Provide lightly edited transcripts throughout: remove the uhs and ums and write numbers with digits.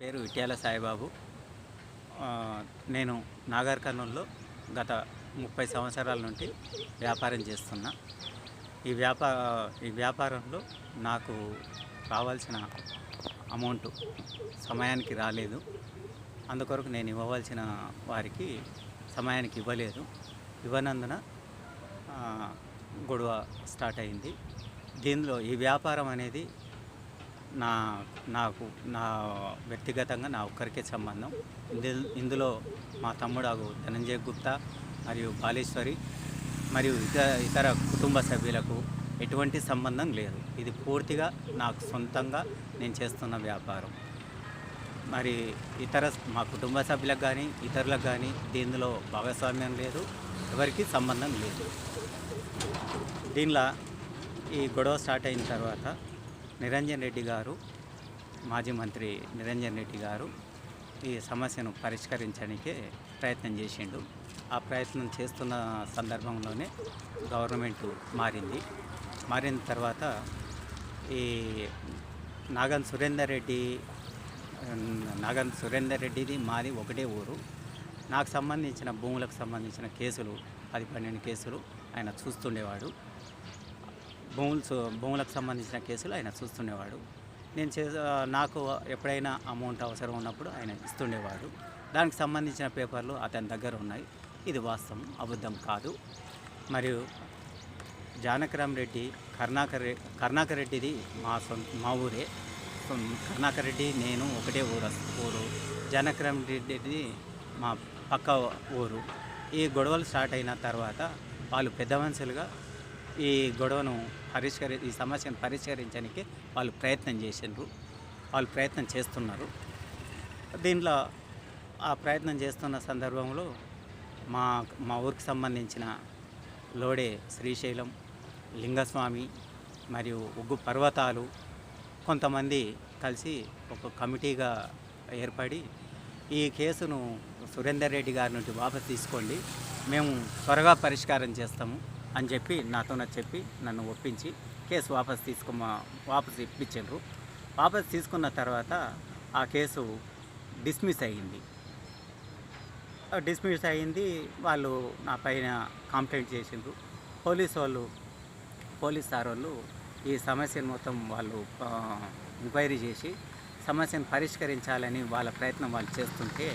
పేరు ఇట్యాల సాయిబాబు. నేను నాగర్ కర్నూలులో గత 30 సంవత్సరాల నుండి వ్యాపారం చేస్తున్నా. ఈ వ్యాపారంలో నాకు రావాల్సిన అమౌంట్ సమయానికి రాలేదు. అందుకొరకు నేను ఇవ్వవలసిన వారికి సమయానికి ఇవ్వలేదు. ఇవ్వనందున గొడవ స్టార్ట్ అయింది. దీనిలో ఈ వ్యాపారం అనేది నాకు నా వ్యక్తిగతంగా నా ఒక్కరికే సంబంధం. ఇందులో మా తమ్ముడు ధనంజయ గుప్తా మరియు బాలేశ్వరి మరియు ఇతర కుటుంబ సభ్యులకు ఎటువంటి సంబంధం లేదు. ఇది పూర్తిగా నాకు సొంతంగా నేను చేస్తున్న వ్యాపారం. మరి మా కుటుంబ సభ్యులకు కానీ ఇతరులకు కానీ దీనిలో భాగస్వామ్యం లేదు, ఎవరికి సంబంధం లేదు. దీనిలో ఈ గొడవ స్టార్ట్ అయిన తర్వాత నిరంజన్ రెడ్డి గారు, మాజీ మంత్రి నిరంజన్ రెడ్డి గారు ఈ సమస్యను పరిష్కరించడానికే ప్రయత్నం చేసిండు. ఆ ప్రయత్నం చేస్తున్న సందర్భంలోనే గవర్నమెంట్ మారిన తర్వాత ఈ నాగన్ సురేందర్ రెడ్డిది మాది ఒకటే ఊరు. నాకు సంబంధించిన భూములకు సంబంధించిన కేసులు 10-12 కేసులు ఆయన చూస్తుండేవాడు. భూములకు సంబంధించిన కేసులు ఆయన చూస్తుండేవాడు. నాకు ఎప్పుడైనా అమౌంట్ అవసరం ఉన్నప్పుడు ఆయన ఇస్తుండేవాడు. దానికి సంబంధించిన పేపర్లు అతని దగ్గర ఉన్నాయి. ఇది వాస్తవం, అబద్ధం కాదు. మరియు జానకరామ్ రెడ్డి కరుణాకర్ రెడ్డిది మా ఊరే. కరుణాకర్ రెడ్డి నేను ఒకటే ఊరు. జానకరామ్ రెడ్డిది మా పక్క ఊరు. ఈ గొడవలు స్టార్ట్ అయిన తర్వాత వాళ్ళు పెద్ద మనుషులుగా ఈ గొడవను ఈ సమస్యను పరిష్కరించడానికి వాళ్ళు ప్రయత్నం చేస్తున్నారు. దీంట్లో ఆ ప్రయత్నం చేస్తున్న సందర్భంలో మా ఊరికి సంబంధించిన లోడే శ్రీశైలం, లింగస్వామి మరియు ఉగ్గు పర్వతాలు కొంతమంది కలిసి ఒక కమిటీగా ఏర్పడి ఈ కేసును సురేందర్ రెడ్డి గారి నుండి వాపసు తీసుకోండి, మేము త్వరగా పరిష్కారం చేస్తాము అని చెప్పి నన్ను ఒప్పించి కేసు వాపసు ఇప్పించారు. వాపసు తీసుకున్న తర్వాత ఆ కేసు డిస్మిస్ అయ్యింది. వాళ్ళు నా పైన కంప్లైంట్ చేసిండ్రు. పోలీస్ సార్ వాళ్ళు ఈ సమస్యను మొత్తం వాళ్ళు ఎంక్వైరీ చేసి సమస్యను పరిష్కరించాలని వాళ్ళ ప్రయత్నం వాళ్ళు చేస్తుంటే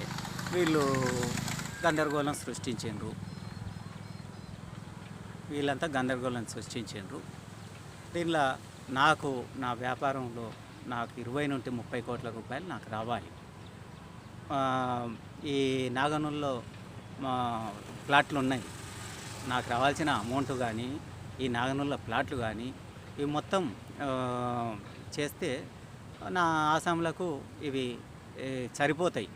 వీళ్ళు గందరగోళం సృష్టించారు. దీనిలో నా వ్యాపారంలో నాకు 20 నుండి 30 కోట్ల రూపాయలు నాకు రావాలి. ఈ నాగనూరులో ప్లాట్లు ఉన్నాయి. నాకు రావాల్సిన అమౌంట్ కానీ ఈ నాగనూరులో ప్లాట్లు కానీ ఇవి మొత్తం చేస్తే నా ఆసాములకు ఇవి సరిపోతాయి.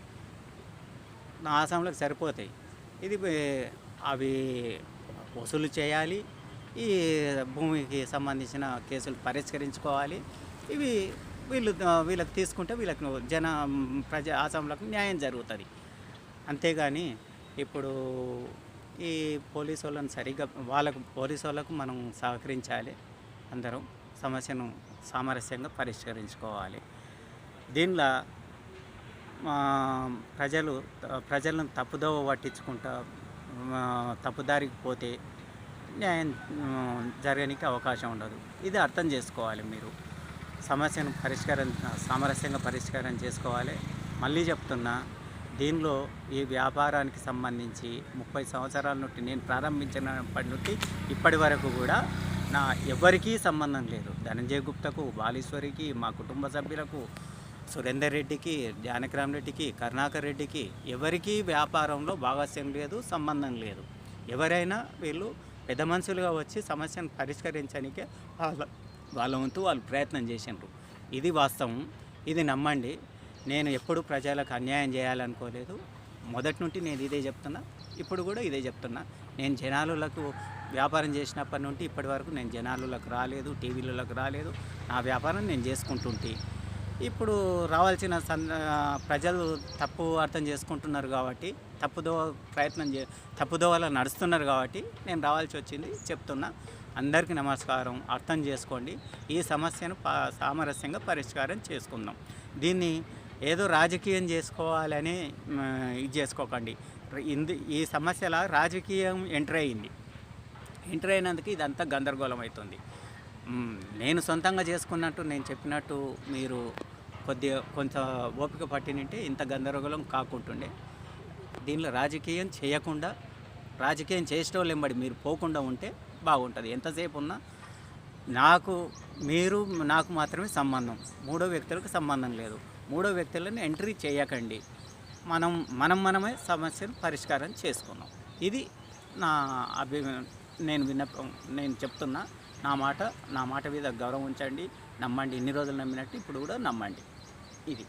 ఇది అవి వసూలు చేయాలి. ఈ భూమికి సంబంధించిన కేసులు పరిష్కరించుకోవాలి. ఇవి వీళ్ళకి తీసుకుంటే వీళ్ళకి ఆసాములకు న్యాయం జరుగుతుంది. అంతేగాని ఇప్పుడు ఈ పోలీసు వాళ్ళకు మనం సహకరించాలి. అందరం సమస్యను సామరస్యంగా పరిష్కరించుకోవాలి. దీనిలో ప్రజలను తప్పుదోవ పట్టించుకుంటా తప్పుదారికి పోతే న్యాయం జరగడానికి అవకాశం ఉండదు. ఇది అర్థం చేసుకోవాలి. మీరు సమస్యను సామరస్యంగా పరిష్కారం చేసుకోవాలి. మళ్ళీ చెప్తున్నా, దీనిలో ఈ వ్యాపారానికి సంబంధించి 30 సంవత్సరాల నుండి నేను ప్రారంభించినప్పటి నుండి ఇప్పటి వరకు కూడా ఎవరికీ సంబంధం లేదు. ధనంజయ గుప్తకు, బాలేశ్వరికి, మా కుటుంబ సభ్యులకు, సురేందర్ రెడ్డికి, జానకరామ్ రెడ్డికి, కరుణాకర్ రెడ్డికి ఎవరికీ వ్యాపారంలో భాగస్వామ్యం లేదు, సంబంధం లేదు. ఎవరైనా వీళ్ళు పెద్ద మనుషులుగా వచ్చి సమస్యను పరిష్కరించడానికే వాళ్ళ వంతు వాళ్ళు ప్రయత్నం చేసినారు. ఇది వాస్తవం. ఇది నమ్మండి. నేను ఎప్పుడు ప్రజలకు అన్యాయం చేయాలనుకోలేదు. మొదటి నుండి నేను ఇదే చెప్తున్నా, ఇప్పుడు కూడా ఇదే చెప్తున్నా. నేను జనాలకు వ్యాపారం చేసినప్పటి నుండి ఇప్పటి వరకు నేను జనాలకు రాలేదు, టీవీలకు రాలేదు. నా వ్యాపారం నేను చేసుకుంటుంటే ఇప్పుడు రావాల్సిన ప్రజలు తప్పు అర్థం చేసుకుంటున్నారు కాబట్టి తప్పుదోవలో నడుస్తున్నారు కాబట్టి నేను రావాల్సి వచ్చింది. చెప్తున్నా, అందరికీ నమస్కారం. అర్థం చేసుకోండి. ఈ సమస్యను సామరస్యంగా పరిష్కారం చేసుకుందాం. దీన్ని ఏదో రాజకీయం చేసుకోవాలని ఇది చేసుకోకండి. ఈ సమస్యల రాజకీయం ఎంటర్ అయింది. ఎంటర్ అయినందుకు ఇదంతా గందరగోళం అవుతుంది. నేను సొంతంగా చేసుకున్నట్టు నేను చెప్పినట్టు మీరు కొంత ఓపిక పట్టినంటే ఇంత గందరగోళం కాకుంటుండే. దీనిలో రాజకీయం చేయకుండా, రాజకీయం చేసేటోళ్ళు వెంబడి మీరు పోకుండా ఉంటే బాగుంటుంది. ఎంతసేపు ఉన్నా నాకు మాత్రమే సంబంధం, మూడో వ్యక్తులకు సంబంధం లేదు. మూడో వ్యక్తులను ఎంట్రీ చేయకండి. మనమే సమస్యను పరిష్కారం చేసుకున్నాం. ఇది నా నేను చెప్తున్నా. నా మాట మీద గౌరవం ఉంచండి, నమ్మండి. ఇన్ని రోజులు నమ్మినట్టు ఇప్పుడు కూడా నమ్మండి. ఇది